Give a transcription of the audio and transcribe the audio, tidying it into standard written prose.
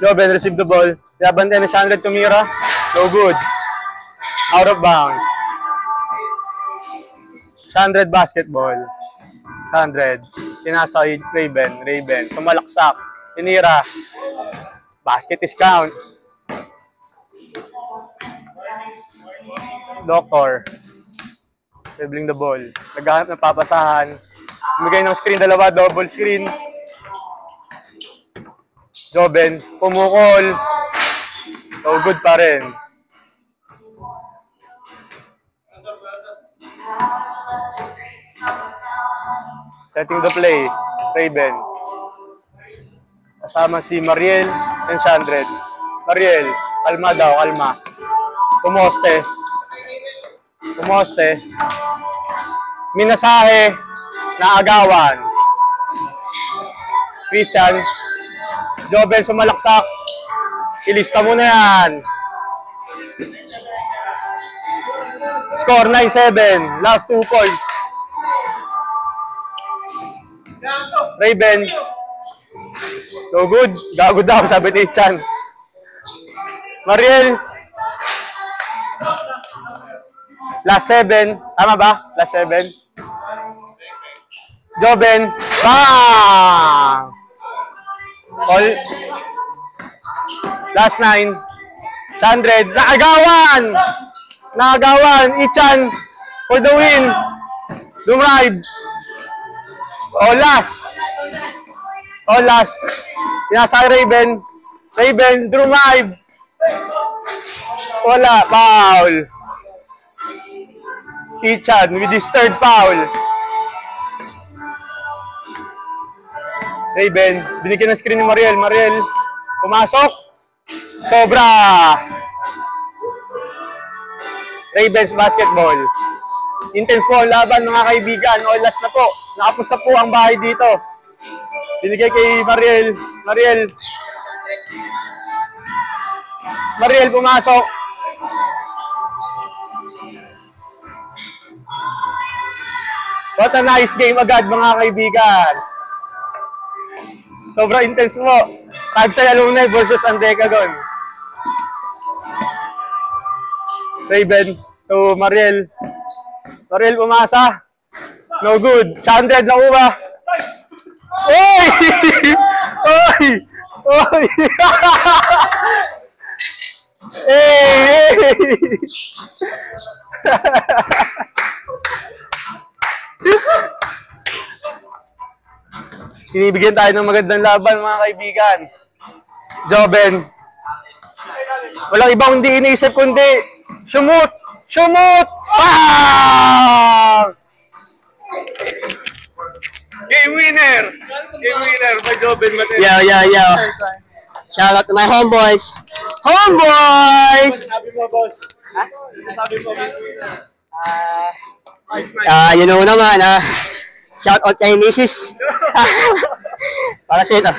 Joben, receive the ball. Yabantayan na Shandred tumira. No good. Out of bounds. Shandred basketball. Shandred. Pinasa Raven. Raven. Sumalaksak. Tinira. Basket is count. Doctor. Dribbling the ball. Naghahanap ng papasahan. Bigay ng screen, dalawa, double screen. Joben, pumukol. So good pa rin. Setting the play. Raven. Kasama si Mariel and Shandred. Mariel, kalma daw, kalma. Pumoste. Pumoste. Minasahe na agawan. Christian. Joben, sumalaksak. Ilista mo na yan. Score 9-7. Last 2 points. Raven. So good. Gago daw, sabi ni Chan. Mariel. Last 7. Tama ba? Last 7. Joben. Bang! All. Last 9. Shandred. Naagawan! Naagawan. Ichan. For the win. Dumrive. Oh, last. Oh, last. Pinasa Raven. Raven. Dumrive. Wala. Foul. Ichan with his third foul. Raven, binigyan ng screen ni Mariel. Mariel, pumasok. Sobra. Ravens basketball. Intense po ang laban, mga kaibigan. O, last na po. Nakapos na po ang bahay dito. Binigay kay Mariel. Mariel. Mariel, pumasok. What a nice game agad, mga kaibigan. Sobra intense mo. Tagsay Alumni versus Andecagon. Raven to Mariel. Mariel pumasa. No good. Shandred na uba. Oy! Oy! Oy! Hey! Inibigyan tayo ng magandang laban, mga kaibigan. Joben. Walang ibang hindi iniisip kundi shumut! Shumut! Bang! Game winner! Game winner by Joben Mateo. Yo. Shout out to my homeboys. Homeboys! Sabi mo, boss. Ha? Sabi mo, you know naman, shout out kay Mrs. Para sa ito.